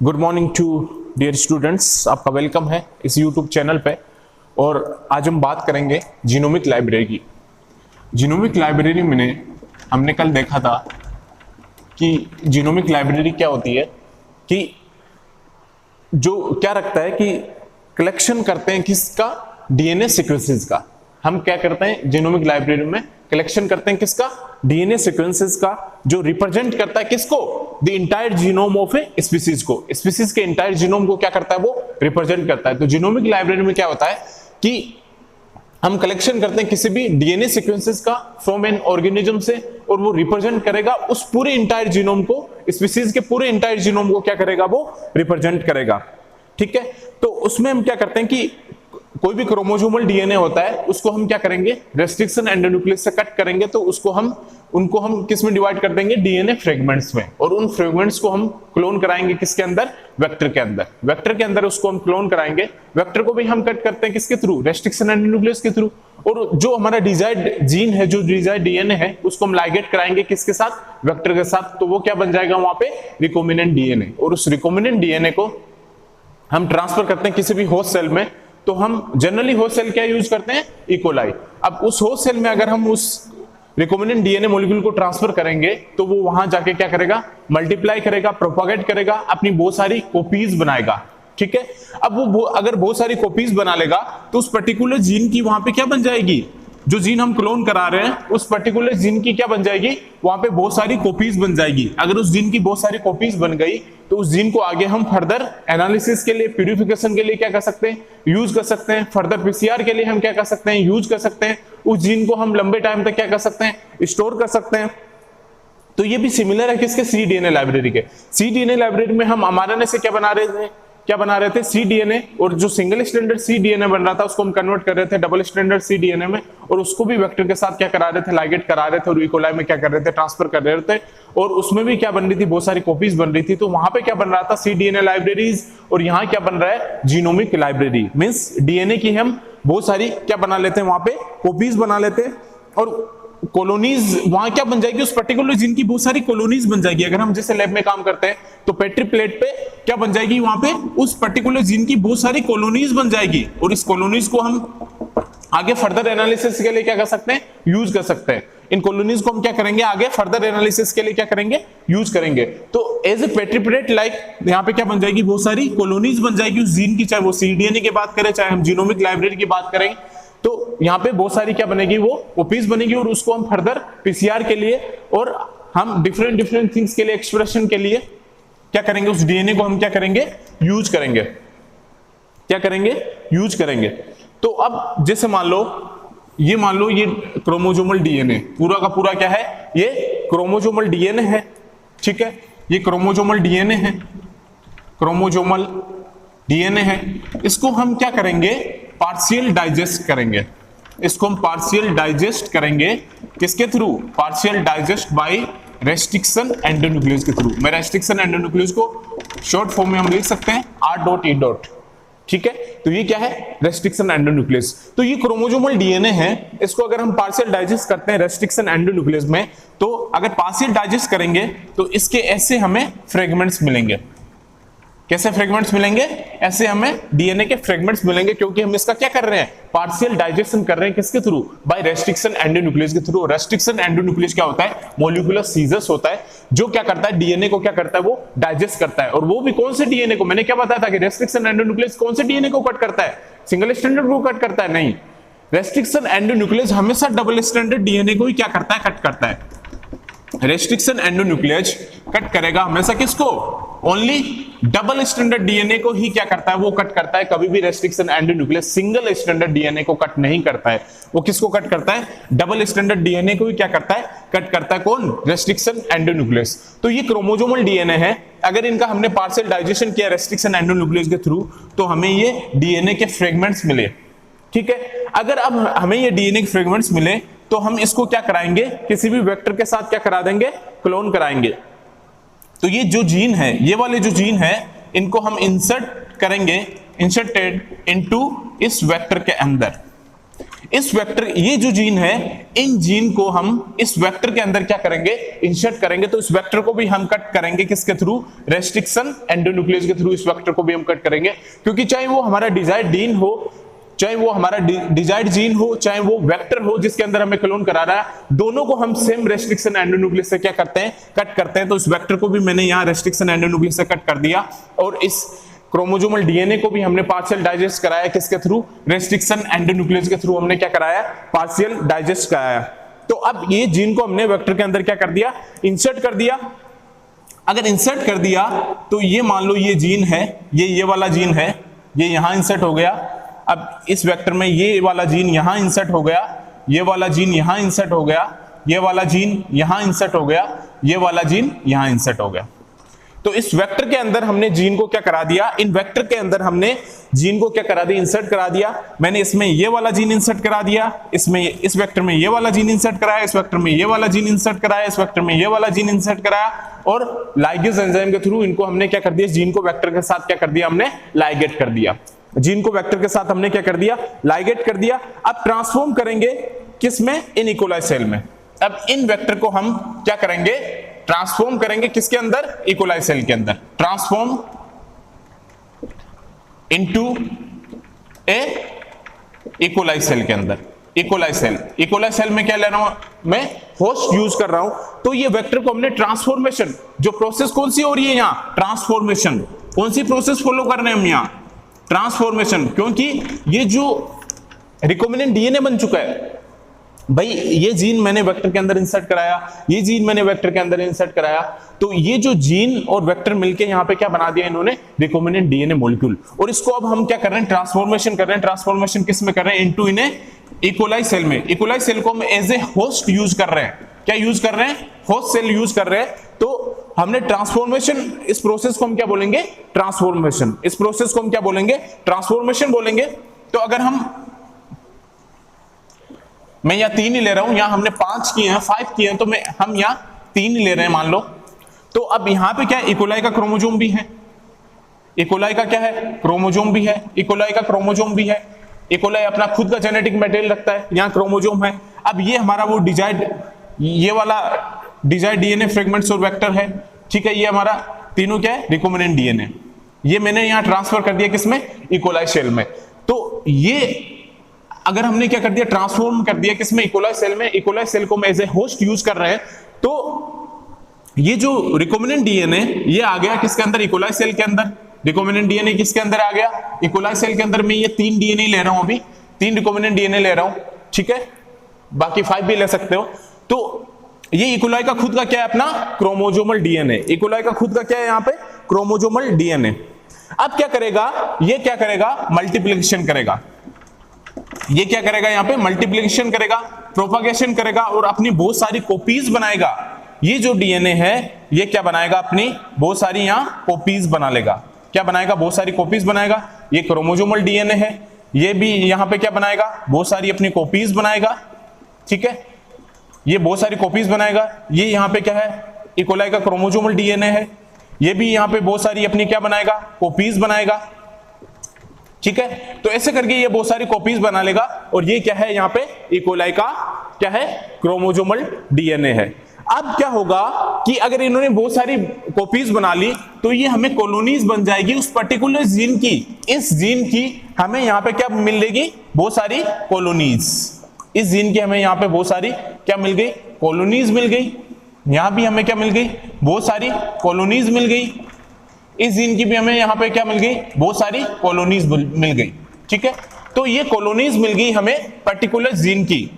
Good morning to dear students, आपका welcome है इस यूट्यूब चैनल पे। और आज हम बात करेंगे जीनोमिक लाइब्रेरी की। जीनोमिक लाइब्रेरी में हमने कल देखा था कि जीनोमिक लाइब्रेरी क्या होती है, कि जो क्या रखता है कि कलेक्शन करते हैं किसका, डीएनए सीक्वेंसेस का। हम क्या करते हैं जीनोमिक लाइब्रेरी में, कलेक्शन करते हैं किसका, डीएनए सीक्वेंसेस का, जो रिप्रेजेंट करता है किसको, the entire genome of a species को। स्पीसीज के इंटायर जीनोम को क्या करता है, वो रिप्रेजेंट करता है। तो जीनोमिक लाइब्रेरी में क्या होता है कि हम कलेक्शन करते हैं किसी भी डीएनए सीक्वेंसेस का फ्रॉम एन ऑर्गेनिज्म से, और वो रिप्रेजेंट करेगा उस पूरे इंटायर जीनोम को, स्पीसीज के पूरे इंटायर जीनोम को क्या करेगा, वो रिप्रेजेंट करेगा। ठीक है, तो उसमें हम क्या करते हैं कि कोई भी क्रोमोसोमल डीएनए होता है उसको हम क्या करेंगे, रेस्ट्रिक्शन एंडोन्यूक्लियस से कट करेंगे, तो उनको हम किस में डिवाइड कर देंगे, डीएनए फ्रेगमेंट्स में। और उन फ्रेगमेंट्स को हम क्लोन कराएंगे किसके अंदर, वेक्टर के अंदर। वेक्टर के अंदर उसको हम क्लोन कराएंगे। वेक्टर को भी हम कट करते हैं किसके थ्रू, रेस्ट्रिक्शन एंडोन्यूक्लियस के थ्रू। और जो हमारा डिजायर्ड जीन है, जो डिजायर्ड डीएनए है, उसको हम लाइगेट कराएंगे किसके साथ, वेक्टर के साथ। तो वो क्या बन जाएगा वहां पे, रिकॉम्बिनेंट डीएनए। और उस रिकॉम्बिनेंट डीएनए को हम ट्रांसफर करते हैं किसी भी होस्ट सेल में। तो हम जनरली होस्ट सेल क्या यूज करते हैं, इकोलाई। अब उस होस्ट सेल में अगर हम उस रिकॉम्बिनेंट डीएनए मॉलिक्यूल को ट्रांसफर करेंगे तो वो वहां जाके क्या करेगा, मल्टीप्लाई करेगा, प्रोपागेट करेगा, अपनी बहुत सारी कॉपीज बनाएगा। ठीक है, अब वो अगर बहुत सारी कॉपीज बना लेगा तो उस पर्टिकुलर जीन की वहां पे क्या बन जाएगी, जो जीन हम क्लोन करा रहे हैं उस पर्टिकुलर जीन की क्या बन जाएगी, वहां पे बहुत सारी कॉपीज बन जाएगी। अगर उस जीन की बहुत सारी कॉपीज बन गई तो उस जीन को आगे हम फर्दर एनालिसिस के लिए, प्यूरिफिकेशन के लिए क्या कर सकते हैं, यूज कर सकते हैं। फर्दर पीसीआर के लिए हम क्या कर सकते हैं, यूज कर सकते हैं। उस जीन को हम लंबे टाइम तक क्या कर सकते हैं, स्टोर कर सकते हैं। तो ये भी सिमिलर है किसके, सी डीएनए लाइब्रेरी के। सी डीएनए लाइब्रेरी में हम mRNA से क्या बना रहे थे, सी डीएनए। और जो सिंगल स्टैंडर्ड सी डीएनए बन रहा था उसको हम कन्वर्ट कर रहे थे डबल स्टैंडर्ड सी डीएनए में, और उसको भी वेक्टर के साथ क्या करा रहे थे, लाइगेट करा रहे थे, और इकोलाई में क्या कर रहे थे, ट्रांसफर कर रहे थे। और उसमें भी क्या बन रही थी, बहुत सारी कॉपीज बन रही थी। तो वहां पे क्या बन रहा था, सी डीएनए लाइब्रेरीज। और यहाँ क्या बन रहा है, जीनोमिक लाइब्रेरी। मींस डीएनए की हम बहुत सारी क्या बना लेते हैं, वहां पे कॉपीज बना लेते हैं। और कॉलोनीज वहां क्या बन जाएगी, उस पर्टिकुलर जीन की बहुत सारी कॉलोनीज बन जाएगी। अगर हम जैसे लैब में काम करते हैं तो पेट्री प्लेट पे क्या बन जाएगी, वहां पे उस पर्टिकुलर जीन की बहुत सारी कॉलोनीज बन जाएगी। और इस कॉलोनीज को हम आगे फर्दर एनालिसिस के लिए क्या कर सकते हैं, यूज कर सकते हैं। इन कॉलोनीज को हम क्या करेंगे, आगे फर्दर एनालिसिस के लिए क्या करेंगे, यूज करेंगे। तो as a petri plate like यहाँ पे क्या बन जाएगी, बहुत सारी कॉलोनीज बन जाएगी उस जीन की, चाहे वो सीडीएनए की बात करें, चाहे हम जीनोमिक लाइब्रेरी की बात करें। तो यहाँ पे बहुत सारी क्या बनेगी, वो कॉपीज बनेगी। और उसको हम फर्दर पीसीआर के लिए और हम डिफरेंट थिंग्स के लिए, एक्सप्रेशन के लिए क्या करेंगे, उस डीएनए को हम क्या करेंगे, यूज करेंगे। क्या करेंगे, यूज करेंगे। तो अब जैसे मान लो ये क्रोमोसोमल डीएनए पूरा का पूरा क्या है, ये क्रोमोसोमल डीएनए है। ठीक है, ये क्रोमोसोमल डीएनए है, क्रोमोसोमल डीएनए है। इसको हम क्या करेंगे, पार्शियल डाइजेस्ट करेंगे। इसको हम पार्शियल डाइजेस्ट करेंगे किसके through, partial digest by restriction endonuclease के थ्रू। मैं रेस्ट्रिक्शन एंडोन्यूक्लियस को शॉर्ट फॉर्म में हम लिख सकते हैं R.E. ठीक है, तो ये क्या है, रेस्ट्रिक्शन एंडोन्यूक्लियस। तो ये क्रोमोसोमल डीएनए है, इसको अगर हम पार्शियल डाइजेस्ट करते हैं रेस्ट्रिक्शन एंडोन्यूक्लियस में, तो अगर पार्शियल डाइजेस्ट करेंगे तो इसके ऐसे हमें फ्रेगमेंट्स मिलेंगे। कैसे फ्रेगमेंट्स मिलेंगे, ऐसे हमें डीएनए के फ्रेगमेंट्स मिलेंगे, क्योंकि हम इसका क्या कर रहे हैं, पार्शियल डाइजेशन कर रहे हैं किसके थ्रू, बाय रेस्ट्रिक्शन एंडोन्यूक्लियस के थ्रू। रेस्ट्रिक्शन एंडोन्यूक्लियस क्या होता है, मॉलिक्यूलर सीजर्स होता है, जो क्या करता है, डीएनए को क्या करता है, वो डाइजेस्ट करता है। और वो भी कौन से डीएनए को, मैंने क्या बताया था कि रेस्ट्रिक्शन एंडोन्यूक्लियस कौन से डीएनए को कट करता है, सिंगल स्टैंडर्ड को कट करता है, नहीं। रेस्ट्रिक्शन एंडोन्यूक्लियस हमेशा डबल स्टैंडर्ड डीएनए को ही क्या करता है, कट करता है। रेस्ट्रिक्शन एंडोन्यूक्लियस कट करेगा हमेशा किसको, ओनली डबल स्टैंडर्ड डीएनए को ही क्या करता है, वो कट करता है। कभी भी restriction endonuclease single standard DNA को कट नहीं करता है। वो किसको कट करता है, डबल स्टैंडर्ड डीएनए को ही क्या करता है, कट करता है। कौन, रेस्ट्रिक्शन एंडोन्यूक्लियस। तो ये क्रोमोसोमल डीएनए है, अगर इनका हमने पार्शियल डाइजेशन किया रेस्ट्रिक्शन एंडोन्यूक्लियस के थ्रू, तो हमें ये डीएनए के फ्रेगमेंट्स मिले। ठीक है, अगर अब हमें ये डीएनए के फ्रेगमेंट्स मिले तो हम इसको क्या कराएंगे, किसी भी वेक्टर के साथ क्या करा देंगे, क्लोन कराएंगे। तो ये जो जीन है, ये वाले जो जीन है, इनको हम इंसर्ट करेंगे, इंसर्टेड इनटू इस वेक्टर के अंदर। इस वेक्टर, ये जो जीन है, इन जीन को हम इस वेक्टर के अंदर क्या करेंगे, इंसर्ट करेंगे। तो इस वेक्टर को भी हम कट करेंगे किसके थ्रू, रेस्ट्रिक्शन एंडोन्यूक्लियस के थ्रू इस वेक्टर को भी हम कट करेंगे। क्योंकि चाहे वो हमारा डिजायर्ड जीन हो, चाहे वो हमारा डिजायर्ड जीन हो, चाहे वो वेक्टर हो जिसके अंदर हमें क्लोन करा रहा है, दोनों को हम सेम रेस्ट्रिक्शन एंडोन्यूक्लियस से क्या करते हैं, कट करते हैं। तो इस वेक्टर को भी मैंने यहाँ रेस्ट्रिक्शन एंडोन्यूक्लियस से कट कर दिया, और इस क्रोमोसोमल डीएनए को भी हमने पार्शियल डाइजेस्ट कराया किसके थ्रू, रेस्ट्रिक्शन एंडोन्यूक्लियस के थ्रू हमने क्या कराया, पार्शियल डाइजेस्ट कराया। तो अब ये जीन को हमने वेक्टर के अंदर क्या कर दिया, इंसर्ट कर दिया। अगर इंसर्ट कर दिया तो ये मान लो ये जीन है, ये वाला जीन है, ये यहां इंसर्ट हो गया। अब इस वेक्टर में ये वाला जीन यहां इंसर्ट हो गया, ये वाला जीन यहां इंसर्ट हो गया, ये वाला जीन यहां इंसर्ट हो गया, ये वाला जीन यहां इंसर्ट हो गया। तो इस वेक्टर के अंदर हमने जीन को क्या करा दिया, इन वेक्टर के अंदर हमने जीन को क्या करा दिया, इंसर्ट करा दिया। मैंने इसमें ये वाला जीन इंसर्ट करा दिया, इसमें इस वेक्टर में ये वाला जीन इंसर्ट कराया, इस वेक्टर में ये वाला जीन इंसर्ट कराया, इस वेक्टर में ये वाला जीन इंसर्ट कराया, और लाइगेज एंजाइम के थ्रू इनको हमने क्या कर दिया, जीन को वेक्टर के साथ क्या कर दिया, हमने लाइगेट कर दिया। जीन को वेक्टर के साथ हमने क्या कर दिया, लाइगेट कर दिया। अब ट्रांसफॉर्म करेंगे किसमें, इन इकोलाई सेल में। अब इन वेक्टर को हम क्या करेंगे, ट्रांसफॉर्म करेंगे किसके अंदर, इकोलाई सेल के अंदर। ट्रांसफॉर्म इनटू ए इकोलाई सेल के अंदर। इकोलाई सेल में क्या ले रहा हूं मैं, होस्ट यूज कर रहा हूं। तो ये वेक्टर को हमने ट्रांसफॉर्मेशन, जो प्रोसेस कौन सी हो रही है यहां, ट्रांसफॉर्मेशन। कौन सी प्रोसेस फॉलो कर रहे हैं हम यहां, ट्रांसफॉर्मेशन। क्योंकि ये जो रिकॉम्बिनेंट डीएनए बन चुका है भाई, ये जीन मैंने वेक्टर के अंदर इंसर्ट कराया, ये जीन मैंने वेक्टर के अंदर इंसर्ट कराया, तो ये जो जीन और वेक्टर मिलके यहाँ पे क्या बना दिया इन्होंने, रिकॉम्बिनेंट डीएनए मॉलिक्यूल। और इसको अब हम क्या कर रहे हैं, ट्रांसफॉर्मेशन कर रहे हैं। ट्रांसफॉर्मेशन किस में कर रहे हैं, इनटू इन इकोलाई सेल में। इकोलाई सेल को हम एज ए होस्ट यूज कर रहे हैं। क्या यूज कर रहे हैं, होस्ट सेल यूज कर रहे हैं। तो हमने ट्रांसफॉर्मेशन, इस प्रोसेस को हम क्या बोलेंगे, ट्रांसफॉर्मेशन। इस प्रोसेस को हम क्या बोलेंगे, ट्रांसफॉर्मेशन बोलेंगे। तो अगर मैं यहाँ 3 ही ले रहा हूं, यहाँ हमने 5 किए हैं, 5 किए हैं, तो हम यहाँ 3 ही ले रहे हैं मान लो। तो अब यहाँ पे क्या है, इकोलाई का क्रोमोजोम भी है, इकोलाई का क्या है, क्रोमोजोम भी है, इकोलाई का क्रोमोजोम भी है। इकोलाई अपना खुद का जेनेटिक मटेरियल रखता है, यहाँ क्रोमोजोम है। अब ये हमारा वो डिजायर्ड, ये वाला डिजायर्ड डीएनए फ्रेगमेंट्स और वेक्टर है, ठीक है। ये हमारा तीनों क्या है, रिकॉम्बिनेंट डीएनए। ये मैंने यहाँ ट्रांसफर कर दिया किसमें, इकोलाई सेल में। तो ये अगर हमने क्या कर दिया, ट्रांसफॉर्म कर दिया किसमें, इकोलाई सेल में। इकोलाई सेल को हम एज ए होस्ट यूज कर रहे हैं। तो ये जो रिकॉम्बिनेंट डीएनए ये आ गया किसके अंदर, इकोलाई सेल के अंदर। रिकॉम्बिनेंट डीएनए किसके अंदर आ गया, इकोलाई सेल के अंदर। मैं ये 3 डीएनए ले रहा हूं, अभी 3 रिकॉम्बिनेंट डीएनए ले रहा हूं, ठीक है। बाकी 5 भी ले सकते हो। तो ये इकोलाई का खुद का क्या है, अपना क्रोमोजोमल डीएनए। इकोलाई का खुद का क्या है यहाँ पे, क्रोमोजोमल डीएनए। अब क्या करेगा, ये क्या करेगा, मल्टीप्लिकेशन करेगा। ये क्या करेगा, यहाँ पे मल्टीप्लिकेशन करेगा, प्रोपागेशन करेगा, और अपनी बहुत सारी कॉपीज बनाएगा। ये जो डीएनए है ये क्या बनाएगा, अपनी बहुत सारी यहाँ कॉपीज बना लेगा। क्या बनाएगा, बहुत सारी कॉपीज बनाएगा। ये क्रोमोजोमल डीएनए है, ये भी यहाँ पे क्या बनाएगा, बहुत सारी अपनी कॉपीज बनाएगा, ठीक है। ये बहुत सारी कॉपीज बनाएगा। ये यहाँ पे क्या है, इकोलाई का क्रोमोजोमल डीएनए है, ये भी यहाँ पे बहुत सारी अपनी क्या बनाएगा, कॉपीज बनाएगा, ठीक है। तो ऐसे करके ये बहुत सारी कॉपीज बना लेगा। और ये क्या है, यहाँ पे इकोलाई का क्या है, क्रोमोजोमल डीएनए है। अब क्या होगा कि अगर इन्होंने बहुत सारी कॉपीज बना ली तो ये हमें कॉलोनीज बन जाएगी उस पर्टिकुलर जीन की। इस जीन की हमें यहाँ पे क्या मिलेगी, बहुत सारी कॉलोनीज। इस जीन की हमें यहाँ पे बहुत सारी क्या मिल गई, कॉलोनीज मिल गई। यहां भी हमें क्या मिल गई, बहुत सारी कॉलोनीज मिल गई। इस जीन की भी हमें यहां पे क्या मिल गई, बहुत सारी कॉलोनीज मिल गई, ठीक है। तो ये कॉलोनीज मिल गई हमें पर्टिकुलर जीन की।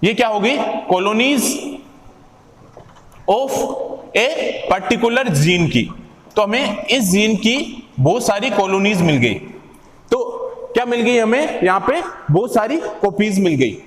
ये क्या होगी, colonies of a particular gene की। तो हमें इस जीन की बहुत सारी कॉलोनीज मिल गई। तो क्या मिल गई हमें, यहां पे बहुत सारी कॉपीज मिल गई।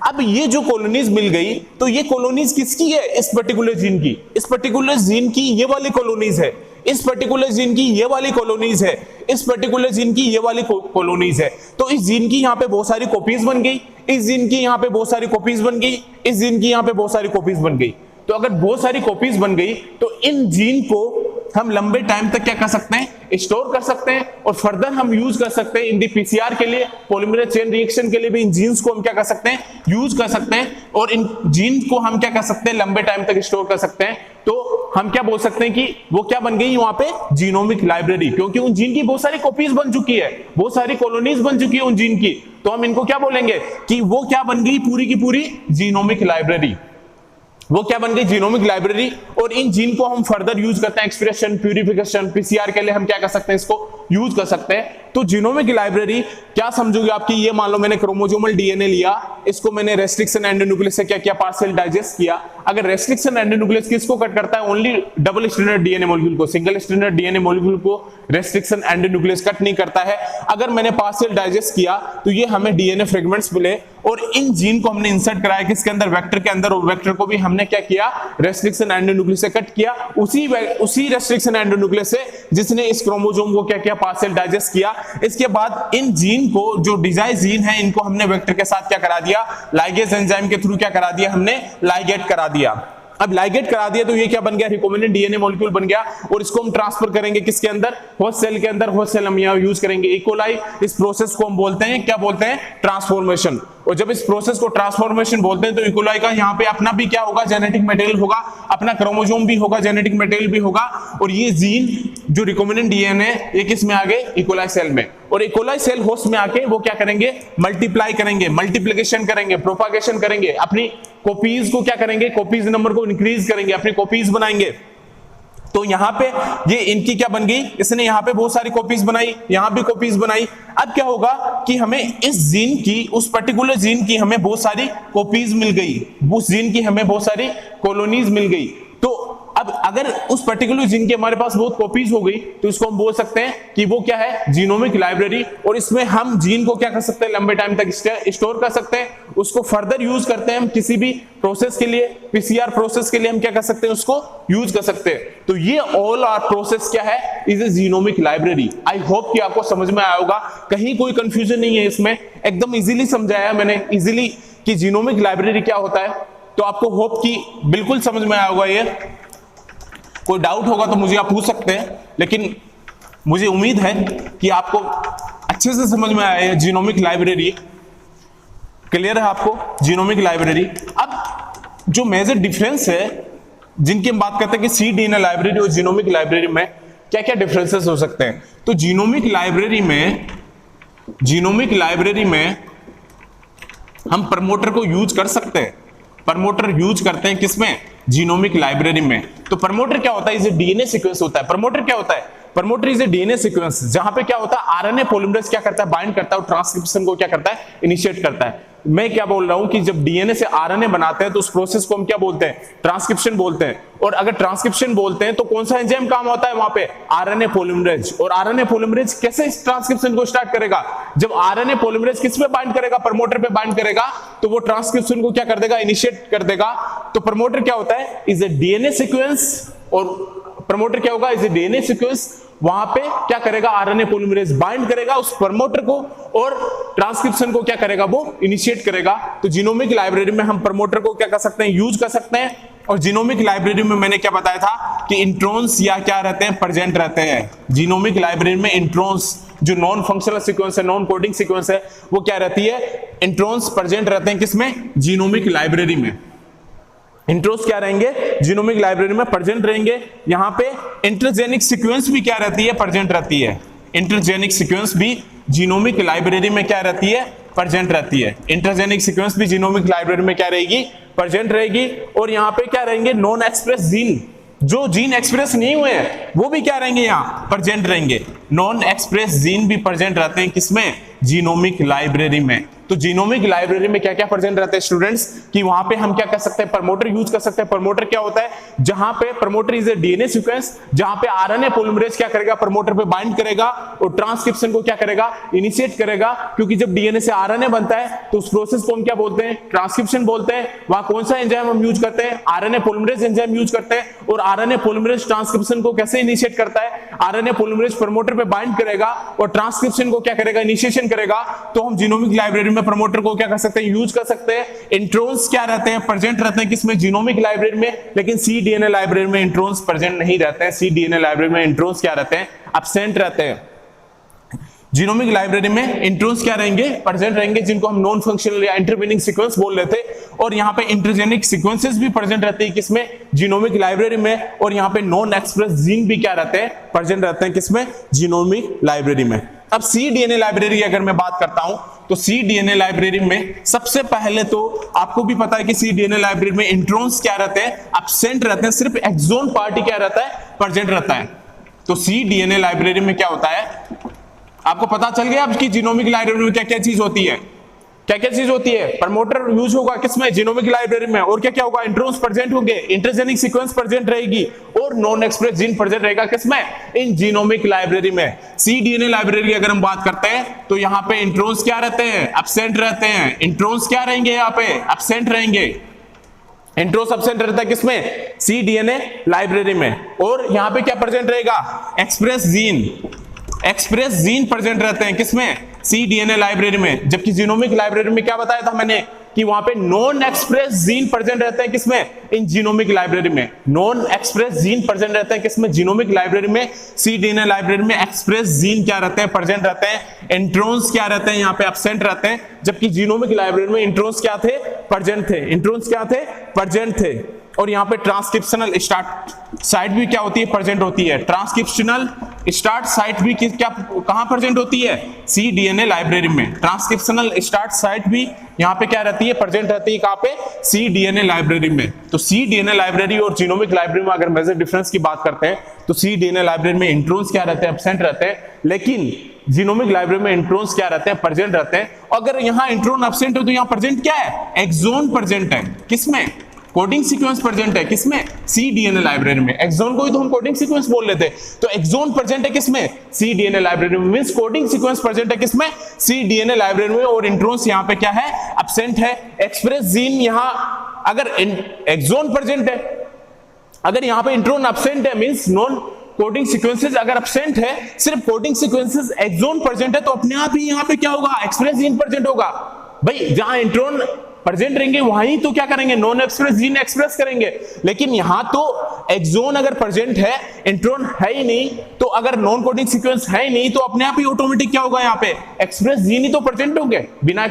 अब ये जो कॉलोनीज मिल गई, तो ये कॉलोनीज किसकी है, इस पर्टिकुलर जीन की। इस पर्टिकुलर जीन की ये वाली कॉलोनीज है, इस पर्टिकुलर जीन की ये वाली कॉलोनीज है, इस पर्टिकुलर जीन की ये वाली कॉलोनीज है। तो इस जीन की यहाँ पे बहुत सारी कॉपीज बन गई, इस जीन की यहाँ पे बहुत सारी कॉपीज बन गई, इस जीन की यहाँ पे बहुत सारी कॉपीज बन गई। तो अगर बहुत सारी कॉपीज बन गई तो इन जीन को हम लंबे टाइम तक क्या कर सकते हैं, स्टोर कर सकते हैं और फर्दर हम यूज कर सकते हैं इन दी पीसीआर के लिए, पॉलीमरेज चेन रिएक्शन के लिए भी इन जीन्स को हम क्या कर सकते हैं, यूज कर सकते हैं और इन जीन को हम क्या कर सकते हैं, लंबे टाइम तक स्टोर कर सकते हैं। तो हम क्या बोल सकते हैं कि वो क्या बन गई वहां पे, जीनोमिक लाइब्रेरी, क्योंकि उन जीन की बहुत सारी कॉपीज बन चुकी है, बहुत सारी कॉलोनीज बन चुकी है उन जीन की, तो हम इनको क्या बोलेंगे कि वो क्या बन गई, पूरी की पूरी जीनोमिक लाइब्रेरी, वो क्या बन गई, जीनोमिक लाइब्रेरी। और इन जीन को हम फर्दर यूज करते हैं एक्सप्रेशन, प्यूरिफिकेशन, पीसीआर के लिए हम क्या कर सकते हैं, इसको यूज कर सकते हैं। तो जीनोमिक लाइब्रेरी क्या समझोगे आपकी, ये मान लो मैंने क्रोमोसोमल डीएनए लिया, इसको मैंने रेस्ट्रिक्शन एंडोन्यूक्लियस से क्या किया, पार्शियल डाइजेस्ट किया। अगर रेस्ट्रिक्शन एंडोन्यूक्लियस किसको कट करता है, only double stranded DNA molecule को, सिंगल स्ट्रैंडेड डीएनए मॉलिक्यूल को रेस्ट्रिक्शन एंडोन्यूक्लियस कट नहीं करता है। अगर मैंने पार्शियल डाइजेस्ट किया तो ये हमें डीएनए फ्रेगमेंट्स मिले और इन जीन को हमने इंसर्ट कराया किसके अंदर, वेक्टर के अंदर, और वेक्टर को भी हमने क्या किया, रेस्ट्रिक्शन एंडोन्यूक्लियस से कट किया, उसी रेस्ट्रिक्शन एंडोन्यूक्लियस से जिसने इस क्रोमोसोम को क्या किया, पार्शियल डाइजेस्ट किया। इसके बाद इन जीन को, जो डिजाइन जीन है, इनको हमने वेक्टर के साथ क्या करा दिया, लाइगेज एंजाइम के थ्रू क्या करा दिया, हमने लाइगेट करा दिया। अब लाइगेट करा दिया तो ये क्या बन गया, रिकॉम्बिनेंट डीएनए मॉलिक्यूल बन गया और इसको हम ट्रांसफर करेंगे किसके अंदर, होस्ट सेल के अंदर। होस्ट सेल हम यहां यूज करेंगे इकोलाई। इस प्रोसेस को हम बोलते हैं, क्या बोलते हैं, ट्रांसफॉर्मेशन। और जब इस प्रोसेस को ट्रांसफॉर्मेशन बोलते हैं तो इकोलाई का यहाँ पे अपना भी क्या होगा, जेनेटिक मटेरियल होगा, अपना क्रोमोसोम भी होगा, जेनेटिक मटेरियल भी होगा। और ये जीन जो रिकॉम्बिनेंट डीएनए, ये किस में आ गए, इकोलाई सेल में। और इकोलाई सेल होस्ट में आके वो क्या करेंगे, मल्टीप्लाई करेंगे, मल्टीप्लिकेशन करेंगे, प्रोपागेशन करेंगे, अपनी कॉपीज को क्या करेंगे, कॉपीज नंबर को इंक्रीज करेंगे, अपनी कॉपीज बनाएंगे। तो यहां पे ये इनकी क्या बन गई, इसने यहां पे बहुत सारी कॉपीज बनाई, यहां भी कॉपीज बनाई। अब क्या होगा कि हमें इस जीन की, उस पर्टिकुलर जीन की हमें बहुत सारी कॉपीज मिल गई, उस जीन की हमें बहुत सारी कॉलोनीज मिल गई। तो अब अगर उस पर्टिकुलर जीन की हमारे पास बहुत कॉपीज हो गई तो इसको हम बोल सकते हैं कि वो क्या है, जीनोमिक लाइब्रेरी। और इसमें हम जीन को क्या कर सकते हैं, लंबे टाइम तक स्टोर कर सकते हैं, उसको फर्दर यूज करते हैं हम किसी भी प्रोसेस के लिए, पीसीआर प्रोसेस के लिए हम क्या कर सकते हैं, उसको यूज कर सकते हैं। तो ये ऑल आर प्रोसेस क्या है, is a genomic library. I hope कि आपको समझ में आया होगा, कहीं कोई कंफ्यूजन नहीं है इसमें, एकदम इजीली समझाया मैंने, इजीली कि जीनोमिक लाइब्रेरी क्या होता है। तो आपको होप कि बिल्कुल समझ में आया होगा। ये कोई डाउट होगा तो मुझे आप पूछ सकते हैं, लेकिन मुझे उम्मीद है कि आपको अच्छे से समझ में आया है जीनोमिक लाइब्रेरी। क्लियर है आपको जीनोमिक लाइब्रेरी। अब जो मेजर डिफरेंस है जिनकी हम बात करते हैं कि cDNA लाइब्रेरी और जीनोमिक लाइब्रेरी में क्या क्या डिफरेंसेस हो सकते हैं। तो जीनोमिक लाइब्रेरी में हम प्रमोटर को यूज कर सकते हैं, प्रमोटर यूज करते हैं किसमें, जीनोमिक लाइब्रेरी में। तो प्रमोटर क्या होता है, इसे डीएनए सीक्वेंस होता है। प्रमोटर क्या होता है, promoter is a DNA sequence, जहां पे क्या होता है, आरएनए पॉलीमरेज क्या करता है, बाइंड करता है और ट्रांसक्रिप्शन को क्या करता है, इनिशिएट करता है। मैं क्या बोल रहा हूं कि जब डीएनए से आरएनए बनाते हैं तो उस प्रोसेस को हम क्या बोलते हैं, ट्रांसक्रिप्शन बोलते हैं। और अगर ट्रांसक्रिप्शन बोलते हैं तो कौन सा एंजाइम काम होता है वहां पे, आरएनए पॉलीमरेज। और आरएनए पॉलीमरेज कैसे इस ट्रांसक्रिप्शन को स्टार्ट करेगा, जब आरएनए पॉलीमरेज किस पे बाइंड करेगा, प्रमोटर पे बाइंड करेगा, तो वो ट्रांसक्रिप्शन को क्या कर देगा, इनिशिएट कर देगा। तो प्रमोटर क्या होता है, इज ए डीएनए सीक्वेंस। और प्रमोटर क्या होगा, इज ए डीएनए सीक्वेंस, वहां पे क्या करेगा, आरएनए पॉलीमरेज बाइंड करेगा उस प्रमोटर को और ट्रांसक्रिप्शन को क्या करेगा, वो इनिशिएट करेगा। तो जीनोमिक लाइब्रेरी में हम प्रमोटर को क्या कर सकते हैं, यूज कर सकते हैं। और जीनोमिक लाइब्रेरी में मैंने क्या बताया था कि इंट्रॉन्स या क्या रहते हैं, प्रेजेंट रहते हैं। जीनोमिक लाइब्रेरी में इंट्रॉन्स, जो नॉन फंक्शनल सीक्वेंस है, नॉन कोडिंग सीक्वेंस है, वो क्या रहती है, इंट्रॉन्स प्रेजेंट रहते हैं किसमें, जीनोमिक लाइब्रेरी में। इंट्रोस क्या रहेंगे, जीनोमिक लाइब्रेरी में प्रेजेंट रहेंगे। यहां पे इंटरजेनिक सीक्वेंस भी क्या रहती है, प्रेजेंट रहती है। इंटरजेनिक सीक्वेंस भी जीनोमिक लाइब्रेरी में क्या रहती है, प्रेजेंट रहती है। इंटरजेनिक सीक्वेंस भी जीनोमिक लाइब्रेरी में क्या रहेगी, प्रेजेंट रहेगी। और यहां पे क्या रहेंगे, नॉन एक्सप्रेस जीन, जो जीन एक्सप्रेस नहीं हुए हैं वो भी क्या रहेंगे, यहां प्रेजेंट रहेंगे। नॉन एक्सप्रेस जीन भी प्रेजेंट रहते हैं किसमें, जीनोमिक लाइब्रेरी में। तो जीनोमिक लाइब्रेरी में क्या क्या प्रेजेंट रहते हैं स्टूडेंट्स, कि वहां पे हम क्या कर सकते हैं, प्रमोटर यूज कर सकते हैं। प्रमोटर क्या होता है, जहां पे promoter is a DNA sequence, जहां पे आरएनए पॉलीमरेज क्या करेगा, प्रमोटर पे बाइंड करेगा और ट्रांसक्रिप्शन को क्या करेगा, इनिशिएट करेगा। क्योंकि जब डीएनए से आरएनए बनता है तो उस प्रोसेस को हम क्या बोलते हैं, ट्रांसक्रिप्शन बोलते हैं। वहां कौन सा एंजाइम हम यूज करते हैं, आरएनए पॉलीमरेज एंजाइम यूज करते हैं। और आरएनए पॉलीमरेज ट्रांसक्रिप्शन को कैसे इनिशिएट करता है, आरएनए पॉलीमरेज प्रमोटर पे बाइंड करेगा और ट्रांसक्रिप्शन को क्या करेगा, इनिशिएशन करेगा, तो हम जीनोमिक लाइब्रेरी में प्रमोटर को क्या कर सकते हैं, यूज कर सकते हैं। इंट्रोन्स क्या रहते हैं, प्रेजेंट रहते हैं किसमें, जीनोमिक लाइब्रेरी में, लेकिन cDNA लाइब्रेरी में इंट्रोन्स प्रेजेंट नहीं रहते हैं। cDNA लाइब्रेरी में इंट्रोन्स क्या रहते हैं, एब्सेंट रहते हैं। जीनोमिक लाइब्रेरी में इंट्रोन्स क्या रहेंगे, प्रेजेंट रहेंगे, जिनको हम नॉन फंक्शनल या इंटरमीनिंग सीक्वेंस बोल रहे थे। और यहाँ पे इंटरजेनिक सीक्वेंसेस भी प्रेजेंट रहते हैं किसमें, जीनोमिक लाइब्रेरी में। और यहाँ पे नॉन एक्सप्रेस जीन भी क्या रहते हैं, प्रेजेंट रहते हैं किसमें, जीनोमिक लाइब्रेरी में। अब cDNA लाइब्रेरी की अगर मैं बात करता हूं तो cDNA लाइब्रेरी में सबसे पहले तो आपको भी पता है कि cDNA लाइब्रेरी में इंट्रोन्स क्या रहते हैं, एब्सेंट रहते हैं, सिर्फ एक्सोन पार्ट ही क्या रहता है, प्रेजेंट रहता है। तो cDNA लाइब्रेरी में क्या होता है, आपको पता चल गया अब कि जीनोमिक लाइब्रेरी में क्या क्या चीज होती है, क्या क्या चीज होती है। प्रमोटर यूज होगा किसमें, जीनोमिक लाइब्रेरी में। और क्या क्या होगा, इंट्रोन्स प्रेजेंट होंगे, इंटरजेनिक सीक्वेंस प्रेजेंट रहेगी और नॉन एक्सप्रेस जीन प्रेजेंट रहेगा किसमें, इन जीनोमिक लाइब्रेरी में। cDNA लाइब्रेरी की अगर हम बात करते हैं तो यहाँ पे इंट्रोन्स क्या रहते हैं, एब्सेंट रहते हैं। इंट्रोन्स क्या रहेंगे, यहाँ पे एब्सेंट रहेंगे। इंट्रोन्स एब्सेंट रहता है किसमें, cDNA लाइब्रेरी में। और यहाँ पे क्या प्रेजेंट रहेगा, express gene, express gene present रहते हैं किसमें, cDNA लाइब्रेरी में। जबकि जीनोमिक लाइब्रेरी में क्या बताया था मैंने कि वहां पे नॉन एक्सप्रेस जीन प्रेजेंट रहते हैं किसमें, इन जीनोमिक लाइब्रेरी में। नॉन एक्सप्रेस जीन प्रेजेंट रहते हैं किसमें, जीनोमिक लाइब्रेरी में। cDNA लाइब्रेरी में एक्सप्रेस जीन क्या रहते हैं, प्रेजेंट रहते हैं। इंट्रोन्स क्या रहते हैं, यहाँ पे एब्सेंट रहते हैं। जबकि जीनोमिक लाइब्रेरी में इंट्रोन्स क्या थे, प्रेजेंट थे। इंट्रोन्स क्या थे, प्रेजेंट थे। और यहाँ पे ट्रांसक्रिप्शनल स्टार्ट साइट भी क्या होती है, प्रेजेंट होती है। ट्रांसक्रिप्शनल स्टार्ट साइट भी क्या कहां प्रेजेंट होती है, cDNA लाइब्रेरी में। ट्रांसक्रिप्शनल स्टार्ट साइट भी यहाँ पे क्या रहती है, प्रेजेंट रहती है कहां पे, cDNA लाइब्रेरी में। तो cDNA लाइब्रेरी और जीनोमिक लाइब्रेरी में अगर मेजर डिफरेंस की बात करते हैं तो cDNA लाइब्रेरी में इंट्रोन्स क्या रहते हैं, एब्सेंट रहते हैं, लेकिन जीनोमिक लाइब्रेरी में इंट्रोन्स क्या रहते हैं, प्रेजेंट रहते हैं। अगर यहाँ इंट्रोन एब्सेंट हो तो यहाँ प्रेजेंट क्या है, एक्सोन प्रेजेंट है किसमें, कोडिंग सीक्वेंस प्रेजेंट है किसमें, cDNA लाइब्रेरी में। एक्सोन को ही तो हम कोडिंग सीक्वेंस बोल लेते हैं, तो एक्सोन प्रेजेंट है किसमें, cDNA लाइब्रेरी में। मींस कोडिंग सीक्वेंस प्रेजेंट है किसमें, cDNA लाइब्रेरी में। और इंट्रोन्स यहाँ पे क्या है, एब्सेंट है। एक्सप्रेस जीन यहाँ अगर एक्सोन प्रेजेंट है, अगर यहाँ पे इंट्रोन एब्सेंट है, मींस नॉन कोडिंग सीक्वेंसेस अगर एब्सेंट है, सिर्फ कोडिंग सीक्वेंसेस एक्सोन प्रेजेंट है, तो अपने आप ही यहाँ पे क्या होगा, एक्सप्रेस जीन प्रेजेंट होगा। भाई जहां इंट्रोन प्रेजेंट रहेंगे वहीं तो क्या करेंगे, नॉन एक्सप्रेस जीन एक्सप्रेस करेंगे। लेकिन यहां तो एक्सोन अगर प्रेजेंट है, इंट्रोन है ही नहीं, तो अगर नॉन कोडिंग सीक्वेंस है ही नहीं, तो अपने आप ही ऑटोमेटिक क्या होगा, यहाँ पे एक्सप्रेस जीन ही तो प्रेजेंट होंगे। बिना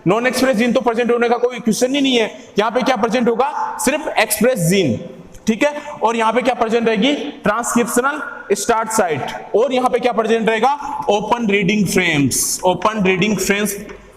नॉन एक्सप्रेस जीन तो प्रेजेंट होने का कोई क्वेश्चन ही नहीं है। यहाँ पे क्या प्रेजेंट होगा, सिर्फ एक्सप्रेस जीन, ठीक है। और यहाँ पे क्या प्रेजेंट रहेगी, ट्रांसक्रिप्शनल स्टार्ट साइट। और यहाँ पे क्या प्रेजेंट रहेगा, open reading frames. Open reading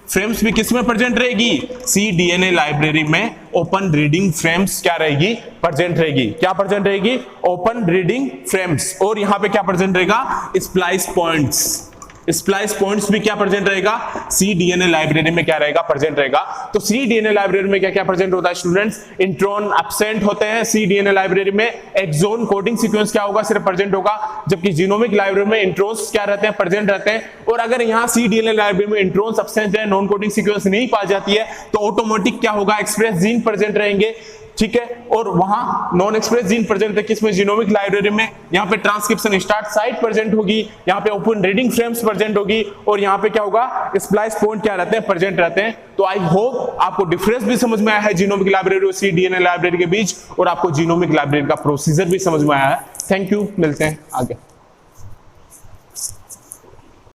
frames भी किसमें प्रेजेंट रहेगी, cDNA लाइब्रेरी में। ओपन रीडिंग फ्रेम्स क्या रहेगी, प्रेजेंट रहेगी। क्या प्रेजेंट रहेगी, ओपन रीडिंग फ्रेम्स। और यहाँ पे क्या प्रेजेंट रहेगा, स्प्लाइस पॉइंट्स। स्प्लाइस पॉइंट्स भी क्या प्रेजेंट रहेगा, cDNA लाइब्रेरी में क्या रहेगा, प्रेजेंट रहेगा। तो cDNA लाइब्रेरी में क्या क्या प्रेजेंट होता है स्टूडेंट्स, इंट्रोन एब्सेंट होते हैं cDNA लाइब्रेरी में। एक्सोन कोडिंग सीक्वेंस क्या होगा, सिर्फ प्रेजेंट होगा। जबकि जीनोमिक लाइब्रेरी में इंट्रोन्स क्या रहते हैं, प्रेजेंट रहते हैं। और अगर यहाँ cDNA लाइब्रेरी में इंट्रोन्स एब्सेंट है, नॉन कोडिंग सीक्वेंस नहीं पाई जाती है, तो ऑटोमेटिक क्या होगा, एक्सप्रेस जीन प्रेजेंट रहेंगे, ठीक है। और वहां नॉन एक्सप्रेस जीन प्रेजेंट है किसमें, जीनोमिक लाइब्रेरी में। यहाँ पे ट्रांसक्रिप्शन स्टार्ट साइट प्रेजेंट होगी, यहाँ पे ओपन रीडिंग फ्रेम्स प्रेजेंट होगी, और यहाँ पे क्या होगा, स्प्लाइस पॉइंट क्या रहते हैं, प्रेजेंट रहते हैं। तो आई होप आपको डिफरेंस भी समझ में आया है जीनोमिक लाइब्रेरी और cDNA लाइब्रेरी के बीच, और आपको जीनोमिक लाइब्रेरी का प्रोसीजर भी समझ में आया है। थैंक यू, मिलते हैं आगे।